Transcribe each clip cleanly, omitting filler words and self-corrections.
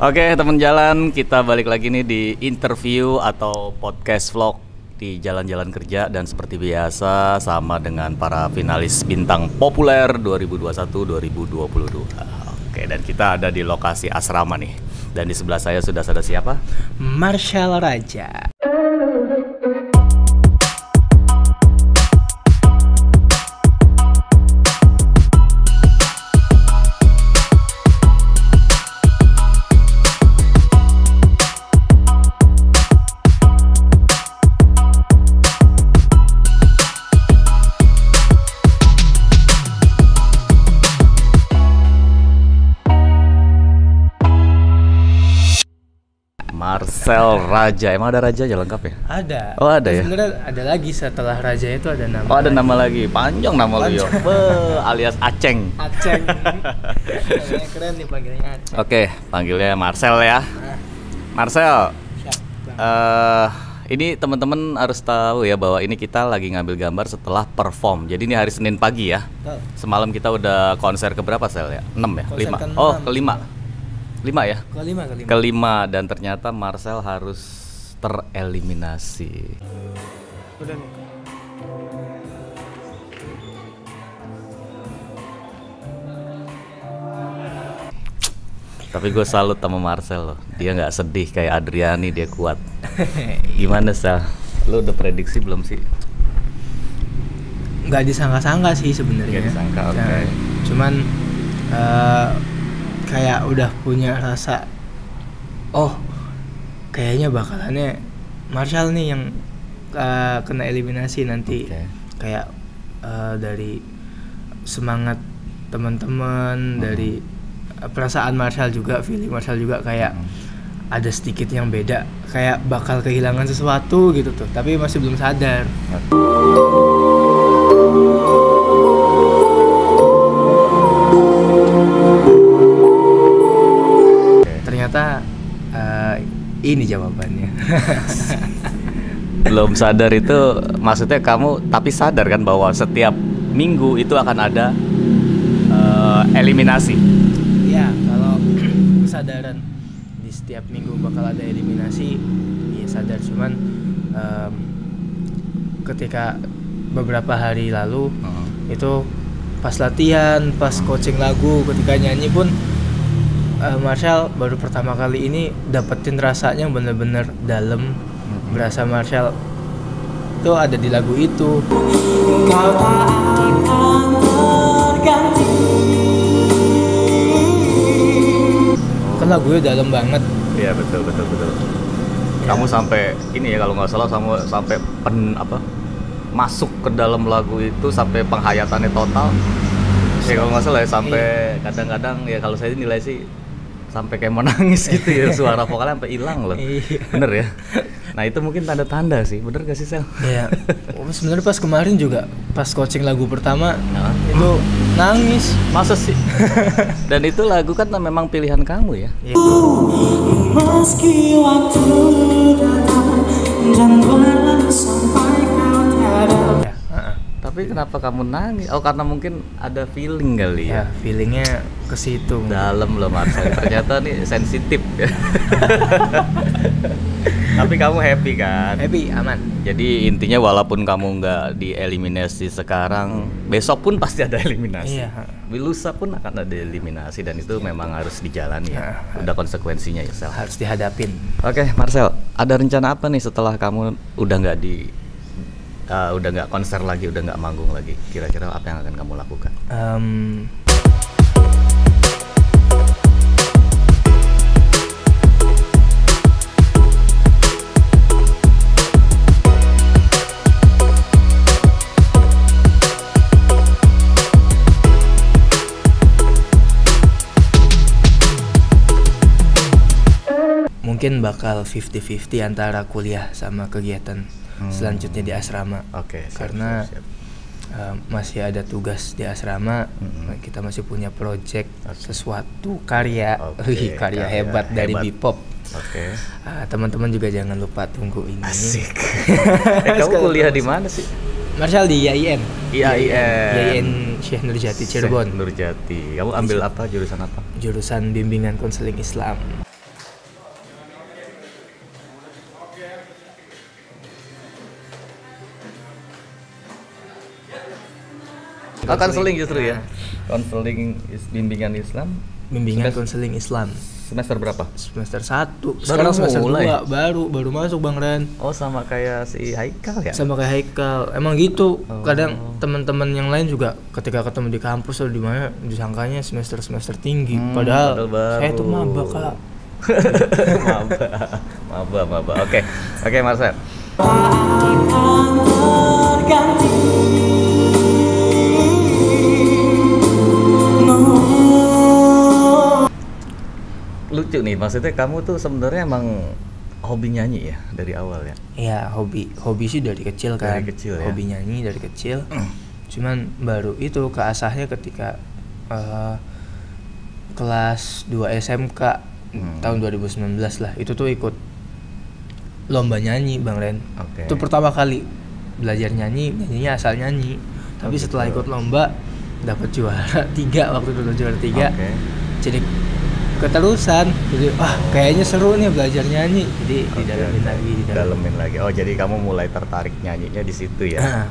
Oke, teman jalan, kita balik lagi nih di interview atau podcast vlog di jalan-jalan kerja, dan seperti biasa sama dengan para finalis bintang populer 2021-2022. Oke, dan kita ada di lokasi asrama nih. Dan di sebelah saya sudah ada siapa? Marcel Raja. Marcel Raja. Emang ada Raja aja lengkap ya? Ada. Oh, ada ya? Sebenarnya ada lagi setelah Raja itu ada nama. Oh, ada nama lagi. Panjang nama lu yo. Alias Aceng. Aceng. Namanya keren nih panggilnya Aceng. Oke, panggilnya Marcel ya. Marcel. Ini teman-teman harus tahu ya bahwa ini kita lagi ngambil gambar setelah perform. Jadi ini hari Senin pagi ya. Semalam kita udah konser keberapa Sel ya? 6 ya? 5. Oh, kelima. 5 ya? Kelima, dan ternyata Marcel harus tereliminasi. Udah nih. Tapi gue salut sama Marcel loh. Dia nggak sedih kayak Adriani, dia kuat. Gimana Sel? Lu udah prediksi belum sih? Nggak disangka-sangka sih sebenarnya. Nggak disangka, oke. Cuman kayak udah punya rasa, oh kayaknya bakalannya Marcel nih yang kena eliminasi nanti. Kayak dari semangat teman-teman, dari perasaan Marcel juga, feeling Marcel juga kayak ada sedikit yang beda, kayak bakal kehilangan sesuatu gitu tuh, tapi masih belum sadar. Ternyata ini jawabannya. Belum sadar itu maksudnya kamu, tapi sadar kan bahwa setiap minggu itu akan ada eliminasi. Ya, kalau kesadaran di setiap minggu bakal ada eliminasi, ya sadar. Cuman ketika beberapa hari lalu itu pas latihan, pas coaching lagu, ketika nyanyi pun Marcel baru pertama kali ini dapetin rasanya bener-bener dalam. Berasa Marcel itu ada di lagu itu. Kau tak akan terganti. Kan lagunya dalam banget. Iya, betul. Ya. Kamu sampai ini ya, kalau nggak salah sampai masuk ke dalam lagu itu sampai penghayatannya total. Ya kalau nggak salah ya, sampai kadang-kadang ya kalau saya nilai sih sampai kayak mau nangis gitu ya, suara vokalnya sampai hilang loh. Bener ya? Nah itu mungkin tanda-tanda sih, bener gak sih Sel? Iya. Sebenarnya pas kemarin juga pas coaching lagu pertama itu nangis. Masa sih? Dan itu lagu kan memang pilihan kamu ya? Iya. Meski waktu datang dan berlalu sampai kau tiada. Tapi kenapa kamu nangis? Oh, karena mungkin ada feeling kali ya? Feelingnya ke situ. Dalam loh Marcel, ternyata nih sensitif ya. Tapi kamu happy kan? Happy, aman. Jadi intinya walaupun kamu nggak dieliminasi sekarang, besok pun pasti ada eliminasi. Iya. Lusa pun akan ada eliminasi, dan itu memang harus dijalani ya. Udah konsekuensinya ya Sel. Harus dihadapin. Oke Marcel, ada rencana apa nih setelah kamu udah nggak konser lagi, udah nggak manggung lagi? Kira-kira apa yang akan kamu lakukan? Mungkin bakal 50-50 antara kuliah sama kegiatan selanjutnya di asrama. Oke, karena siap. Masih ada tugas di asrama, kita masih punya project sesuatu karya, karya hebat dari Bpop. Teman-teman juga jangan lupa tunggu ini. Asik. Kamu kuliah di mana sih? Marcel di IAIN. IAIN Syekh Nurjati Cirebon. Nurjati. Kamu ambil apa? Jurusan apa? Jurusan bimbingan konseling Islam. Oh, konseling justru ya. Nah, Konseling bimbingan Islam. bimbingan Semester- konseling Islam. Semester berapa? Semester 1. Sekarang semester mulai? 2 baru masuk Bang Ren. Oh, sama kayak si Haikal ya? Sama kayak Haikal. Emang gitu. Kadang teman-teman yang lain juga ketika ketemu di kampus atau di mana disangkanya semester tinggi. Padahal padahal saya tuh baru. maba, Kak. Maba. Oke, Marcel. akan terganti. Lucu nih, maksudnya kamu tuh sebenarnya emang hobi nyanyi ya dari awal ya? Iya, hobi sih dari kecil kan. Dari kecil ya? Hobi nyanyi dari kecil. Cuman baru itu keasahnya ketika kelas 2 SMK tahun 2019 lah. Itu tuh ikut lomba nyanyi Bang Ren. Oke. Itu pertama kali belajar nyanyinya asal nyanyi. Tapi setelah ikut lomba dapat juara 3 waktu itu juara 3. Oke. Jadi keterusan. Jadi kayaknya seru nih belajar nyanyi. Jadi Didalemin lagi. Oh, jadi kamu mulai tertarik nyanyinya di situ ya? Nah,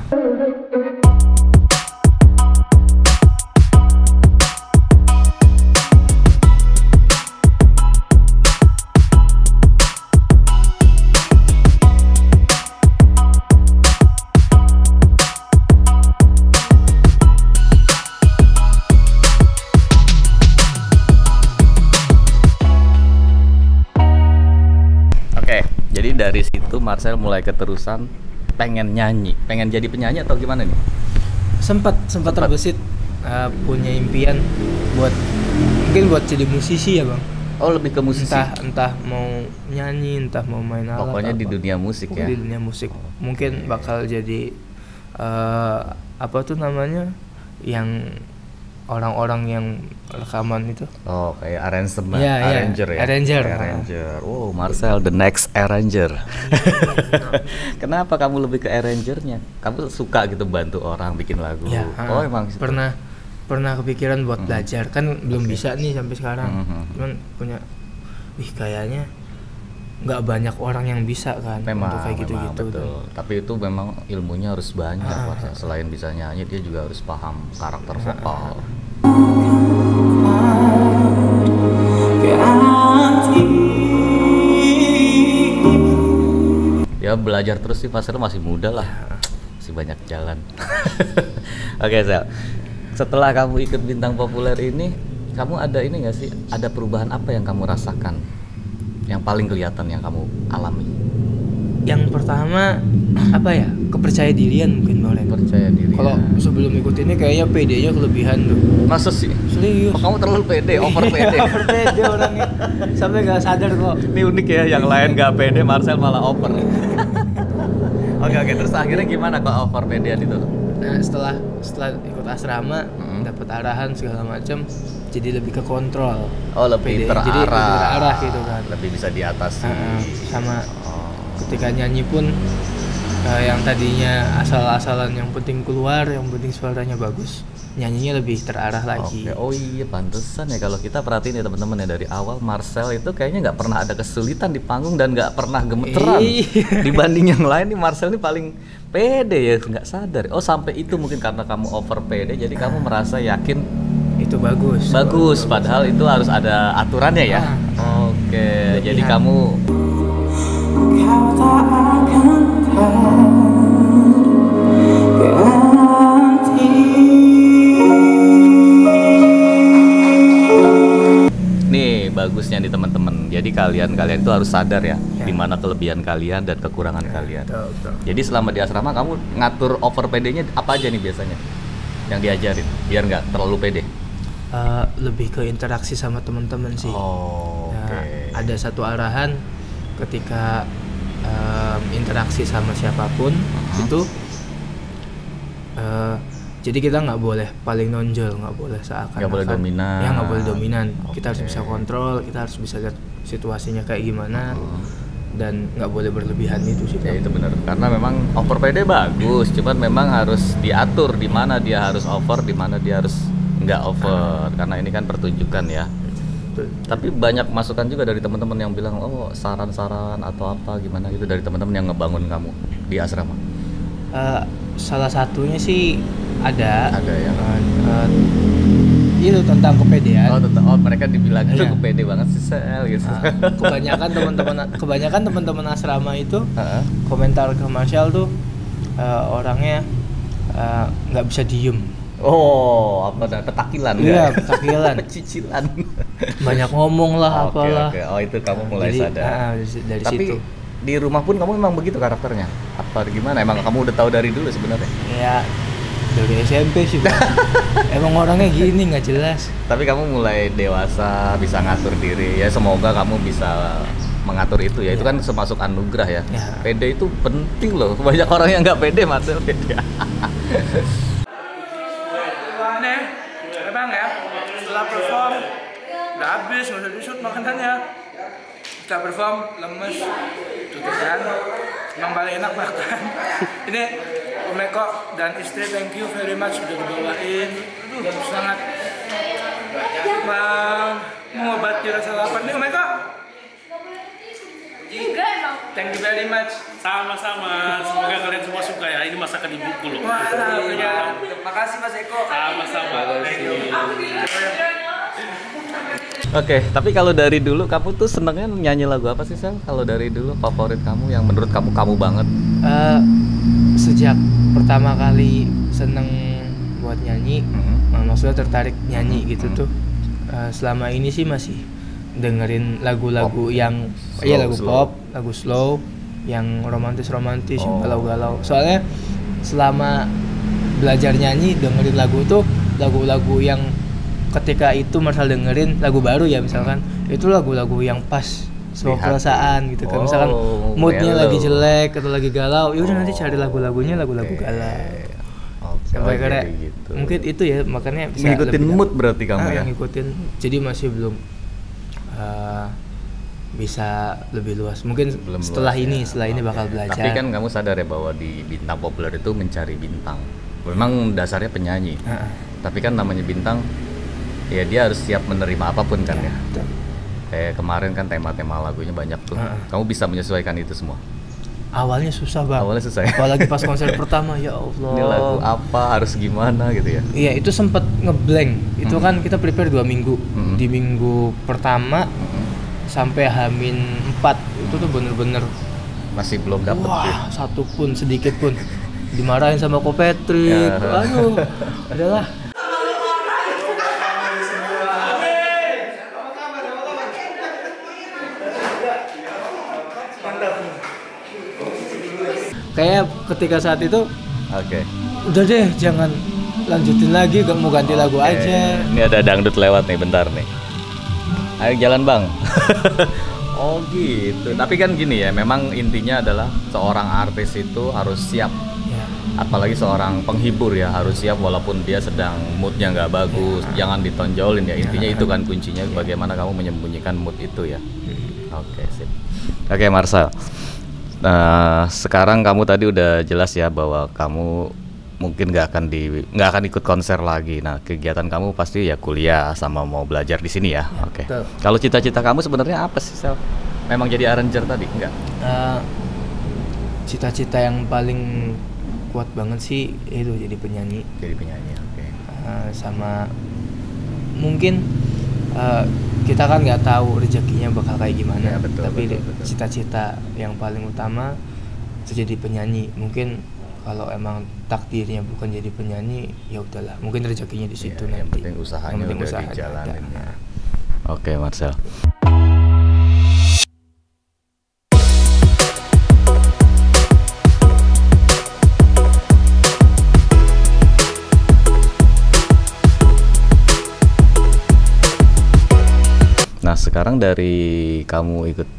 Oke, jadi dari situ Marcel mulai keterusan pengen nyanyi, pengen jadi penyanyi atau gimana nih? sempat terbesit punya impian mungkin buat jadi musisi ya Bang. Oh, lebih ke musisi. Entah mau nyanyi, entah mau main alat. Pokoknya di apa. dunia musik Pokoknya ya. di dunia musik. Mungkin bakal jadi apa tuh namanya yang orang-orang yang rekaman itu. Oh, kayak arrangement, Iya, iya. arranger ya. Arranger. Arranger. Wow, Marcel the next arranger. Kenapa kamu lebih ke arrangernya? Kamu suka gitu bantu orang bikin lagu? Ya, Oh, emang gitu. pernah kepikiran buat belajar kan belum bisa nih sampai sekarang. Cuman punya kayaknya nggak banyak orang yang bisa kan Memang, untuk kayak memang, gitu-gitu. betul. Tapi itu memang ilmunya harus banyak. Marcel. Selain bisa nyanyi, dia juga harus paham karakter vokal. Ya belajar terus sih, Marcel masih muda lah, masih banyak jalan. Oke, Sel. Setelah kamu ikut Bintang Populer ini, kamu ada ini nggak sih? Ada perubahan apa yang kamu rasakan? Yang paling kelihatan yang kamu alami? Yang pertama apa ya, kepercaya dirian mungkin Bang Ren. Percaya diri. Kalau sebelum ikut ini kayaknya PD-nya kelebihan tuh. Masa sih? Serius. Oh, kamu terlalu pede, over pede. Over PD orangnya sampai nggak sadar kok. Ini unik ya, yang lain nggak pede, Marcel malah over. Oke, terus akhirnya gimana kok over pedean itu? Nah setelah ikut asrama dapat arahan segala macam, jadi lebih ke kontrol. Oh, lebih PD, jadi lebih terarah gitu kan. Lebih bisa diatasi. Sama ketika nyanyi pun yang tadinya asal-asalan, yang penting keluar, yang penting suaranya bagus, nyanyinya lebih terarah lagi. Oke. Oh iya, pantesan ya kalau kita perhatiin ya teman-teman ya, dari awal Marcel itu kayaknya nggak pernah ada kesulitan di panggung dan nggak pernah gemeteran. Iya. Dibanding yang lain nih, Marcel ini paling pede ya, nggak sadar. Oh, sampai itu mungkin karena kamu over pede, jadi kamu merasa yakin Itu bagus. padahal itu harus ada aturannya ya. Oke, jadi kamu Kau tak akan terganti. nih bagusnya nih teman-teman. Jadi kalian itu harus sadar ya, di mana kelebihan kalian dan kekurangan kalian. Betul. Jadi selama di asrama kamu ngatur over PD-nya apa aja nih biasanya yang diajarin biar nggak terlalu pede? Lebih ke interaksi sama teman-teman sih. Oh, Ya, oke. ada satu arahan ketika interaksi sama siapapun itu, jadi kita nggak boleh paling nonjol, nggak boleh seakan-akan, Nggak boleh dominan. ya nggak boleh dominan. Kita harus Oke. bisa kontrol, kita harus bisa lihat situasinya kayak gimana, dan nggak boleh berlebihan itu sih. Ya itu benar, karena memang over PD bagus, cuman memang harus diatur di mana dia harus over, di mana dia harus nggak over, karena ini kan pertunjukan ya. Betul. Tapi banyak masukan juga dari teman-teman yang bilang, oh saran-saran atau apa gimana gitu dari teman-teman yang ngebangun kamu di asrama. Salah satunya sih Ada ya. Itu tentang kepedean. Mereka dibilang itu Iya. kepede banget sih Sel gitu. Kebanyakan teman-teman asrama itu Heeh. komentar ke Marshall tuh orangnya nggak bisa diem. Oh, apa dah petakilan Iya, nggak? petakilan. Cicilan. Banyak ngomong lah Oke, apalah. oke. Oh, itu kamu mulai Jadi, sadar. dari Tapi situ. di rumah pun kamu memang begitu karakternya? Apa gimana? Emang kamu udah tahu dari dulu sebenarnya? Ya dari SMP sih Bang. Emang orangnya gini nggak jelas. Tapi kamu mulai dewasa, bisa ngatur diri. Ya semoga kamu bisa mengatur itu ya. Itu Ya. kan termasuk anugerah ya. Ya. Pede itu penting loh. Banyak orang yang nggak pede, Marcel pede. Nih, memang ya, setelah perform udah habis, nggak usah di-shoot makanannya. Setelah perform, lemes, tutupan, emang paling enak makan. Ini Om Eko dan istri, thank you very much sudah dibawain. Aduh, sangat mengobati rasa lapar. Nih Om Eko, thank you very much. Sama-sama, semoga kalian semua suka ya. Ini masakan ibuku loh. Wah, ya. Makasih Mas Eko. Sama-sama. Thank you. Oke, tapi kalau dari dulu kamu tuh senengnya nyanyi lagu apa sih Sel? Kalau dari dulu favorit kamu yang menurut kamu banget? Sejak pertama kali seneng buat nyanyi, maksudnya tertarik nyanyi gitu tuh. Selama ini sih masih dengerin lagu-lagu Pop. yang Slow, lagu slow. pop, lagu slow, yang romantis-romantis, yang galau-galau. Soalnya selama belajar nyanyi dengerin lagu tuh lagu-lagu yang ketika itu Marshall dengerin lagu baru ya misalkan, itu lagu-lagu yang pas sebuah Di hati. perasaan gitu kan. Misalkan Oh, moodnya mellow. lagi jelek atau lagi galau, yaudah nanti cari lagu-lagunya lagu-lagu Oke. galau. Oke, Sampai jadi kayak gitu. mungkin itu ya, makanya bisa ngikutin lebih mood berarti kamu ya. ngikutin. Jadi masih belum bisa lebih luas. Mungkin Belum setelah luas ini, ya. setelah ini Oke. bakal belajar. Tapi kan kamu sadar ya bahwa di bintang populer itu mencari bintang. Memang dasarnya penyanyi. Heeh. Tapi kan namanya bintang, ya dia harus siap menerima apapun kan ya. Betul. Kayak kemarin kan tema-tema lagunya banyak tuh. Kamu bisa menyesuaikan itu semua. Awalnya susah Bang. Awalnya susah ya? Apalagi pas konser pertama, ya Allah. Ini lagu apa, harus gimana gitu ya. Iya, itu sempet ngeblank. Itu kan kita prepare 2 minggu. Di minggu pertama sampai H-4 itu tuh bener-bener Masih belum dapet ya. wah, satu pun sedikit pun dimarahin sama Ko Patrick. Ya. Aduh, adalah. Kayak ketika saat itu Oke. udah deh jangan lanjutin lagi, gak mau ganti lagu Oke. aja. Ini ada dangdut lewat nih, bentar nih. Ayo jalan Bang. Oh gitu. Tapi kan gini ya, memang intinya adalah seorang artis itu harus siap. Ya, Apalagi seorang penghibur ya, harus siap walaupun dia sedang moodnya nggak bagus. Jangan ditonjolin ya. Intinya itu kan kuncinya, bagaimana kamu menyembunyikan mood itu ya. Oke, sip. Oke, Marshall. Nah, sekarang kamu tadi udah jelas ya bahwa kamu mungkin nggak akan ikut konser lagi. Nah, kegiatan kamu pasti ya kuliah sama mau belajar di sini ya. Oke. betul. Kalau cita-cita kamu sebenarnya apa sih, Sel? Memang jadi arranger tadi? Enggak. Cita-cita yang paling kuat banget sih itu jadi penyanyi. Jadi penyanyi. Oke. Sama mungkin kita kan nggak tahu rezekinya bakal kayak gimana. Ya, betul, tapi betul. cita-cita yang paling utama itu jadi penyanyi. Mungkin kalau emang takdirnya bukan jadi penyanyi, ya udahlah, mungkin rezekinya di situ Iya, yang nanti. penting usahanya udah dijalanin ada. ya. Oke, Marshall. Nah, sekarang dari kamu ikut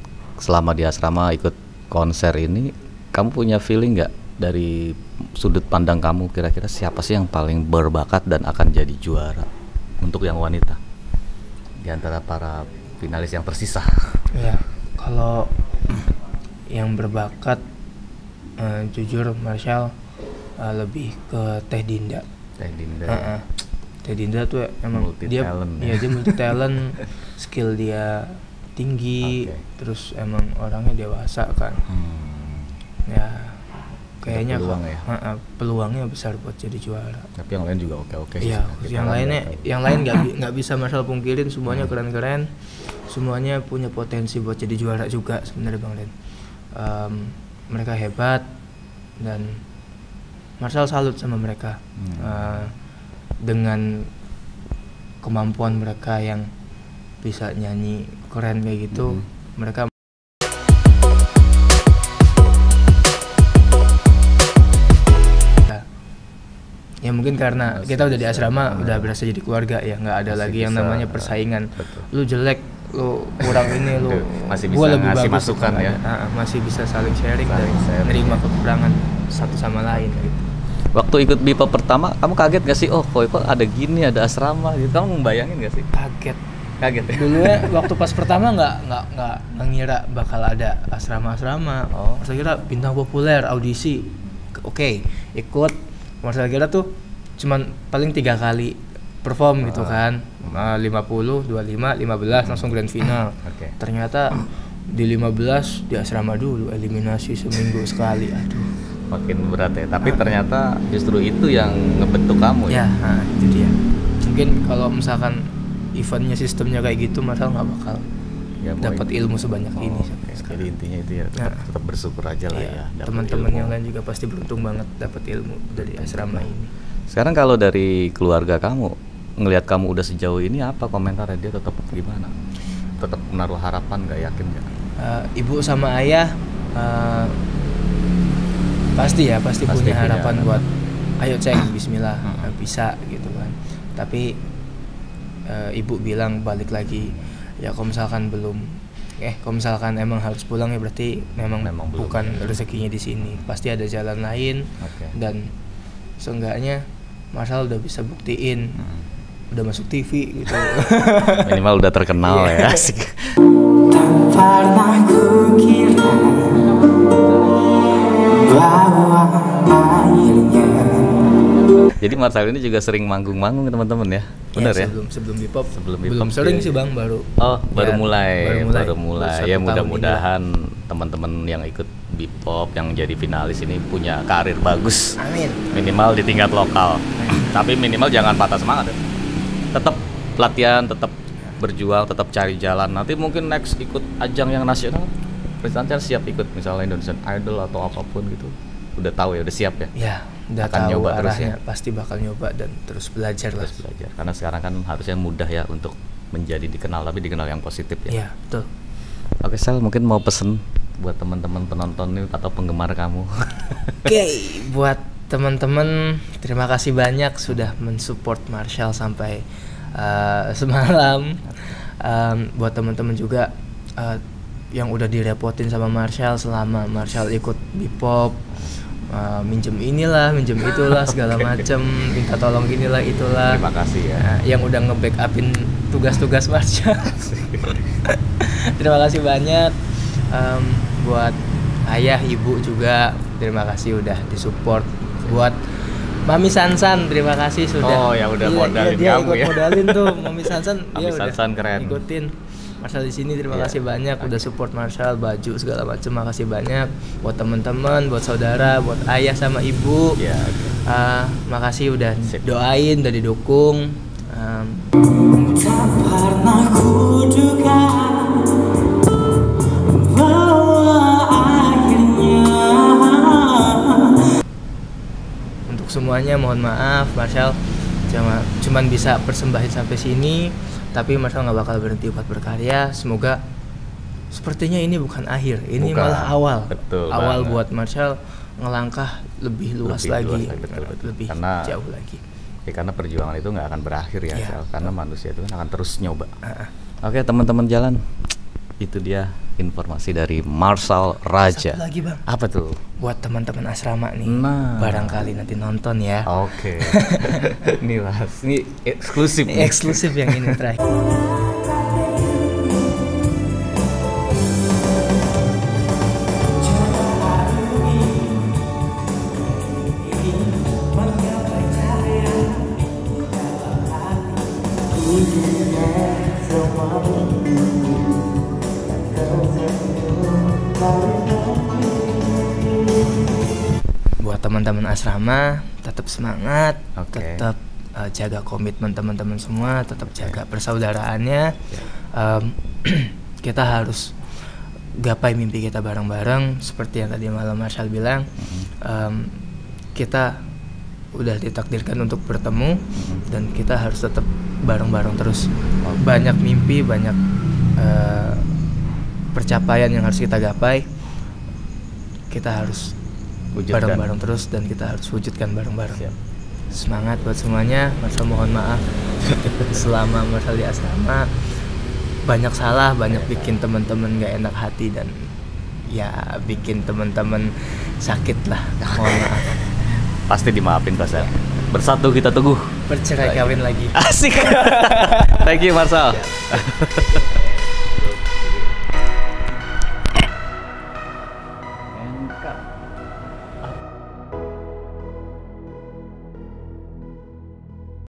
selama di asrama ikut konser ini, kamu punya feeling nggak dari sudut pandang kamu kira-kira siapa sih yang paling berbakat dan akan jadi juara untuk yang wanita di antara para finalis yang tersisa? Ya, kalau yang berbakat jujur Marshall lebih ke Teh Dinda. Teh Dinda. Teh Dinda tuh emang Multi dia talent, ya dia multi talent, skill dia tinggi, Oke. terus emang orangnya dewasa kan. Ya kayaknya peluang ya. Peluangnya besar buat jadi juara. Tapi yang lain juga oke-oke. Iya, yang lain nggak bisa Marshall pungkirin, semuanya keren-keren, semuanya punya potensi buat jadi juara juga sebenarnya Bang Len. Mereka hebat dan Marshall salut sama mereka dengan kemampuan mereka yang bisa nyanyi keren kayak gitu. Mereka ya mungkin karena kita udah di asrama, udah berasa jadi keluarga ya, nggak ada lagi yang namanya persaingan. Lu jelek, lu kurang ini, lu masih gua bisa lebih ngasih bagus, masukan ya. masih bisa saling sharing dan nerima kekurangan satu sama lain gitu. Waktu ikut BIPOP pertama, kamu kaget gak sih? Oh, kok ada gini, ada asrama gitu. Kamu membayangin gak sih? Kaget Ya? dulunya waktu pas pertama nggak ngira bakal ada asrama. Saya kira bintang populer audisi, oke, ikut. Saya kira tuh cuman paling 3 kali perform gitu kan, 50, 25, 15 langsung grand final. Ternyata di 15 di asrama dulu, eliminasi seminggu sekali. Aduh, makin berat ya. Tapi ternyata justru itu yang ngebentuk kamu ya. Itu dia. Mungkin kalau misalkan eventnya sistemnya kayak gitu, Marshall nggak bakal dapat ilmu sebanyak ini. Jadi intinya itu ya, tetap bersyukur aja lah ya. Teman-teman yang lain juga pasti beruntung banget dapat ilmu dari asrama ini. Sekarang kalau dari keluarga kamu ngelihat kamu udah sejauh ini, apa komentarnya? Dia tetap gimana? Tetap menaruh harapan nggak, yakin nggak? Ibu sama ayah pasti punya harapan buat ayo ceng, bismillah, bisa gitu kan. Tapi ibu bilang balik lagi, ya kalau misalkan kalau misalkan emang harus pulang ya berarti memang bukan rezekinya di sini, pasti ada jalan lain. Dan seenggaknya Marshall udah bisa buktiin, udah masuk TV gitu. Minimal udah terkenal ya. Asik. Tak pernah kukira bahwa akhirnya. Jadi Marshall ini juga sering manggung-manggung teman-teman ya, benar ya? Sebelum BIPOP. Belum sering sih Bang, baru mulai. Ya Satu mudah-mudahan teman-teman yang ikut BIPOP yang jadi finalis ini punya karir bagus. Amin. Minimal di tingkat lokal. Tapi minimal jangan patah semangat ya. Tetap latihan, tetap berjuang, tetap cari jalan. Nanti mungkin next ikut ajang yang nasional, Presiden siap ikut misalnya Indonesian Idol atau apapun gitu. Udah tahu ya, udah siap ya? Ya, udah akan tahu nyoba arahnya, terus ya? pasti bakal nyoba dan terus belajar. Karena sekarang kan harusnya mudah ya untuk menjadi dikenal, tapi dikenal yang positif ya? Iya, betul. Oke Sel, mungkin mau pesen buat teman-teman penonton ini atau penggemar kamu. Oke, buat teman-teman terima kasih banyak sudah mensupport Marshall sampai semalam. Buat teman-teman juga yang udah direpotin sama Marshall selama Marshall ikut BIPOP, minjem inilah, minjem itulah, segala macem, minta tolong inilah itulah. Terima kasih ya. Yang udah nge-backupin tugas-tugas Marshall. Terima kasih banyak. Buat ayah, ibu juga terima kasih udah disupport. Buat Mami Sansan terima kasih sudah. Oh, ya udah modalin dia kamu ikut ya. modalin tuh Mami Sansan. Mami Sansan keren. Ikutin Marshall di sini, terima kasih banyak udah support Marshall, baju segala macam, makasih banyak. Buat teman-teman, buat saudara, buat ayah sama ibu, makasih udah doain, udah didukung. Tak pernah kuduga bahwa akhirnya. Untuk semuanya mohon maaf, Marshall cuman bisa persembahin sampai sini. Tapi Marshall nggak bakal berhenti buat berkarya. Semoga sepertinya ini bukan akhir, ini malah awal. Betul awal banget. Buat Marshall ngelangkah lebih luas lagi, lebih karena, jauh lagi. Ya, karena perjuangan itu nggak akan berakhir ya, karena manusia itu kan akan terus nyoba. Oke teman-teman jalan, itu dia informasi dari Marshall Raja. Satu lagi Bang. Apa tuh? Buat teman-teman asrama nih, Nah. barangkali nanti nonton ya. Oke. Ini Mas, ini eksklusif. Ini eksklusif yang ini terakhir. teman-teman asrama tetap semangat, Oke. tetap jaga komitmen teman-teman semua, tetap jaga persaudaraannya. Kita harus gapai mimpi kita bareng-bareng seperti yang tadi malam Marshall bilang. Kita udah ditakdirkan untuk bertemu dan kita harus tetap bareng-bareng terus. Banyak mimpi, banyak percapaian yang harus kita gapai. Kita harus Wujudkan. bareng-bareng terus dan kita harus wujudkan bareng-bareng. Semangat buat semuanya. Marshall mohon maaf selama Marshall di asrama banyak salah, banyak bikin teman-teman gak enak hati dan ya bikin teman-teman sakit lah. Mohon maaf. Pasti dimaafin Basel. Bersatu kita teguh. Bercerai kawin lagi. Asik. Thank you Marshall.